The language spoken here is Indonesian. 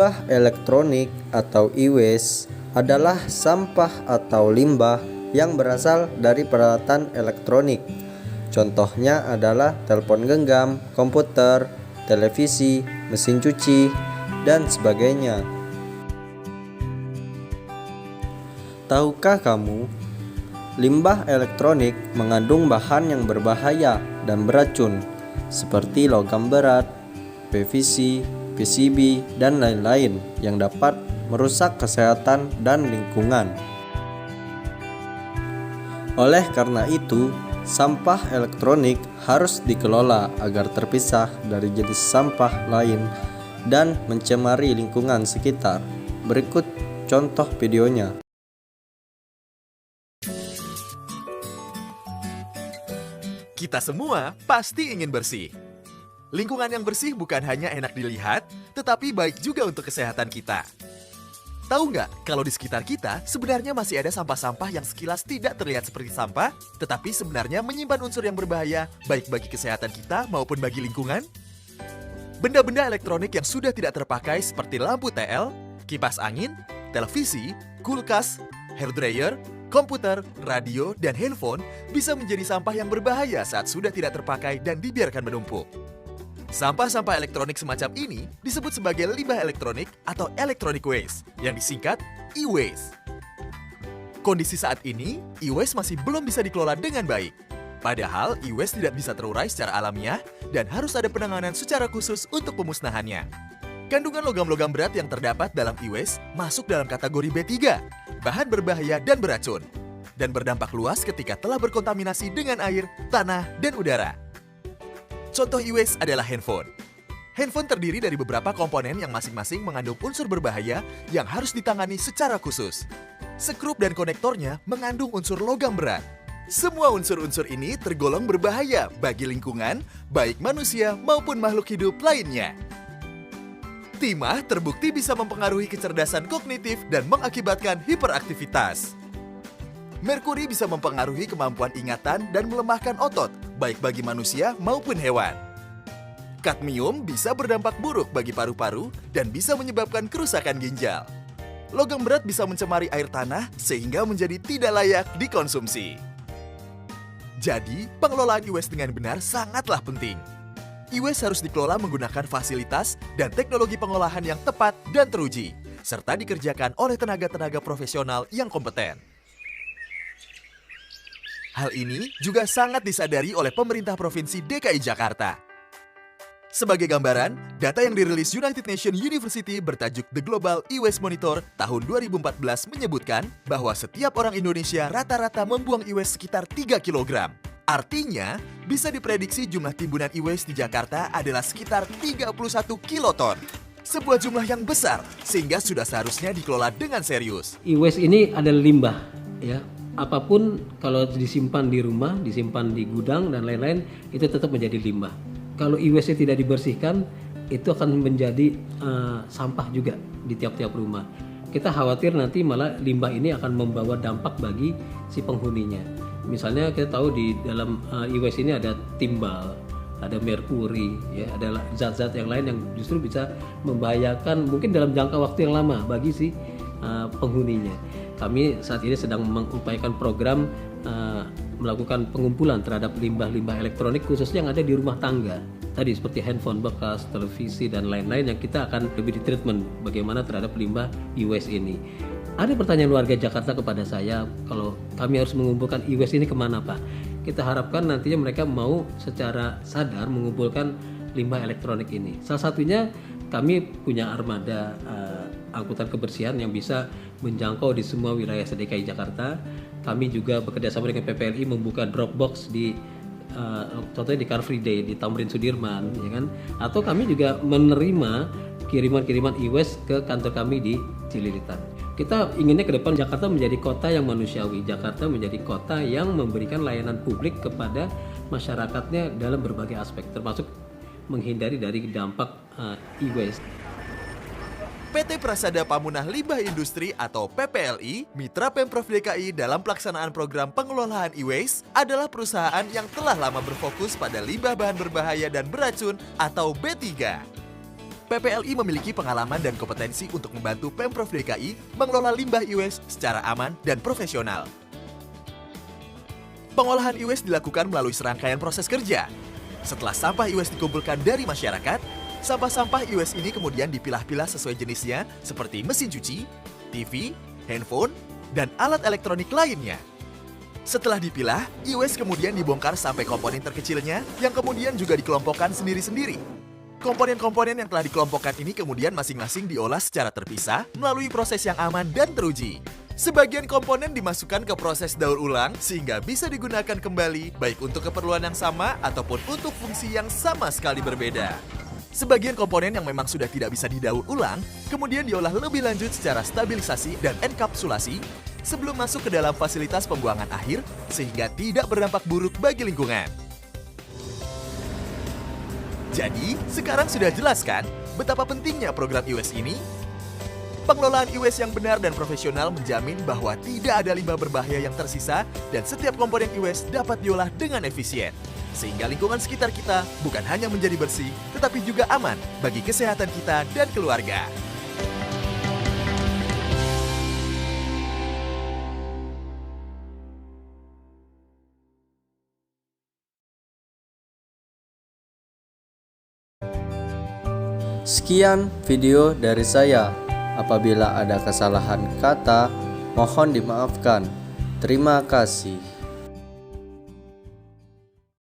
Limbah elektronik atau e-waste adalah sampah atau limbah yang berasal dari peralatan elektronik. Contohnya adalah telepon genggam, komputer, televisi, mesin cuci, dan sebagainya. Tahukah kamu, limbah elektronik mengandung bahan yang berbahaya dan beracun seperti logam berat, PVC, PCB, dan lain-lain yang dapat merusak kesehatan dan lingkungan. Oleh karena itu, sampah elektronik harus dikelola agar terpisah dari jenis sampah lain dan mencemari lingkungan sekitar. Berikut contoh videonya. Kita semua pasti ingin bersih. Lingkungan yang bersih bukan hanya enak dilihat, tetapi baik juga untuk kesehatan kita. Tahu nggak, kalau di sekitar kita sebenarnya masih ada sampah-sampah yang sekilas tidak terlihat seperti sampah, tetapi sebenarnya menyimpan unsur yang berbahaya, baik bagi kesehatan kita maupun bagi lingkungan? Benda-benda elektronik yang sudah tidak terpakai seperti lampu TL, kipas angin, televisi, kulkas, hair dryer, komputer, radio, dan handphone bisa menjadi sampah yang berbahaya saat sudah tidak terpakai dan dibiarkan menumpuk. Sampah-sampah elektronik semacam ini disebut sebagai limbah elektronik atau electronic waste, yang disingkat e-waste. Kondisi saat ini, e-waste masih belum bisa dikelola dengan baik. Padahal, e-waste tidak bisa terurai secara alamiah dan harus ada penanganan secara khusus untuk pemusnahannya. Kandungan logam-logam berat yang terdapat dalam e-waste masuk dalam kategori B3, bahan berbahaya dan beracun, dan berdampak luas ketika telah berkontaminasi dengan air, tanah, dan udara. Contoh e-waste adalah handphone. Handphone terdiri dari beberapa komponen yang masing-masing mengandung unsur berbahaya yang harus ditangani secara khusus. Skrup dan konektornya mengandung unsur logam berat. Semua unsur-unsur ini tergolong berbahaya bagi lingkungan, baik manusia maupun makhluk hidup lainnya. Timah terbukti bisa mempengaruhi kecerdasan kognitif dan mengakibatkan hiperaktivitas. Merkuri bisa mempengaruhi kemampuan ingatan dan melemahkan otot, baik bagi manusia maupun hewan. Kadmium bisa berdampak buruk bagi paru-paru dan bisa menyebabkan kerusakan ginjal. Logam berat bisa mencemari air tanah sehingga menjadi tidak layak dikonsumsi. Jadi, pengelolaan e-waste dengan benar sangatlah penting. E-waste harus dikelola menggunakan fasilitas dan teknologi pengolahan yang tepat dan teruji, serta dikerjakan oleh tenaga-tenaga profesional yang kompeten. Hal ini juga sangat disadari oleh pemerintah Provinsi DKI Jakarta. Sebagai gambaran, data yang dirilis United Nations University bertajuk The Global E-Waste Monitor tahun 2014 menyebutkan bahwa setiap orang Indonesia rata-rata membuang e-waste sekitar 3 kg. Artinya, bisa diprediksi jumlah timbunan e-waste di Jakarta adalah sekitar 31 kiloton. Sebuah jumlah yang besar, sehingga sudah seharusnya dikelola dengan serius. E-waste ini adalah limbah, ya. Apapun kalau disimpan di rumah, disimpan di gudang dan lain-lain, itu tetap menjadi limbah. Kalau e-waste tidak dibersihkan, itu akan menjadi sampah juga di tiap-tiap rumah. Kita khawatir nanti malah limbah ini akan membawa dampak bagi si penghuninya. Misalnya kita tahu di dalam e-waste ini ada timbal, ada merkuri, ya, ada zat-zat yang lain yang justru bisa membahayakan mungkin dalam jangka waktu yang lama bagi si penghuninya. Kami saat ini sedang mengupayakan program melakukan pengumpulan terhadap limbah-limbah elektronik khususnya yang ada di rumah tangga. Tadi seperti handphone bekas, televisi, dan lain-lain yang kita akan lebih di treatment bagaimana terhadap limbah e-waste ini. Ada pertanyaan warga Jakarta kepada saya, kalau kami harus mengumpulkan e-waste ini kemana Pak? Kita harapkan nantinya mereka mau secara sadar mengumpulkan limbah elektronik ini. Salah satunya kami punya armada angkutan kebersihan yang bisa menjangkau di semua wilayah DKI Jakarta. Kami juga bekerjasama dengan PPLI membuka drop box di contohnya di Car Free Day di Tamrin Sudirman, ya kan? Atau kami juga menerima kiriman-kiriman e-waste ke kantor kami di Cililitan. Kita inginnya ke depan Jakarta menjadi kota yang manusiawi, Jakarta menjadi kota yang memberikan layanan publik kepada masyarakatnya dalam berbagai aspek, termasuk menghindari dari dampak e-waste. PT Prasada Pamunah Limbah Industri atau PPLI, mitra Pemprov DKI dalam pelaksanaan program pengelolaan e-waste adalah perusahaan yang telah lama berfokus pada limbah bahan berbahaya dan beracun atau B3. PPLI memiliki pengalaman dan kompetensi untuk membantu Pemprov DKI mengelola limbah e-waste secara aman dan profesional. Pengolahan e-waste dilakukan melalui serangkaian proses kerja. Setelah sampah e-waste dikumpulkan dari masyarakat, sampah-sampah e-waste ini kemudian dipilah-pilah sesuai jenisnya seperti mesin cuci, TV, handphone, dan alat elektronik lainnya. Setelah dipilah, e-waste kemudian dibongkar sampai komponen terkecilnya yang kemudian juga dikelompokkan sendiri-sendiri. Komponen-komponen yang telah dikelompokkan ini kemudian masing-masing diolah secara terpisah melalui proses yang aman dan teruji. Sebagian komponen dimasukkan ke proses daur ulang sehingga bisa digunakan kembali baik untuk keperluan yang sama ataupun untuk fungsi yang sama sekali berbeda. Sebagian komponen yang memang sudah tidak bisa didaur ulang kemudian diolah lebih lanjut secara stabilisasi dan enkapsulasi sebelum masuk ke dalam fasilitas pembuangan akhir sehingga tidak berdampak buruk bagi lingkungan. Jadi, sekarang sudah jelas kan betapa pentingnya program e-waste ini? Pengelolaan e-waste yang benar dan profesional menjamin bahwa tidak ada limbah berbahaya yang tersisa dan setiap komponen e-waste dapat diolah dengan efisien. Sehingga lingkungan sekitar kita bukan hanya menjadi bersih, tetapi juga aman bagi kesehatan kita dan keluarga. Sekian video dari saya. Apabila ada kesalahan kata, mohon dimaafkan. Terima kasih.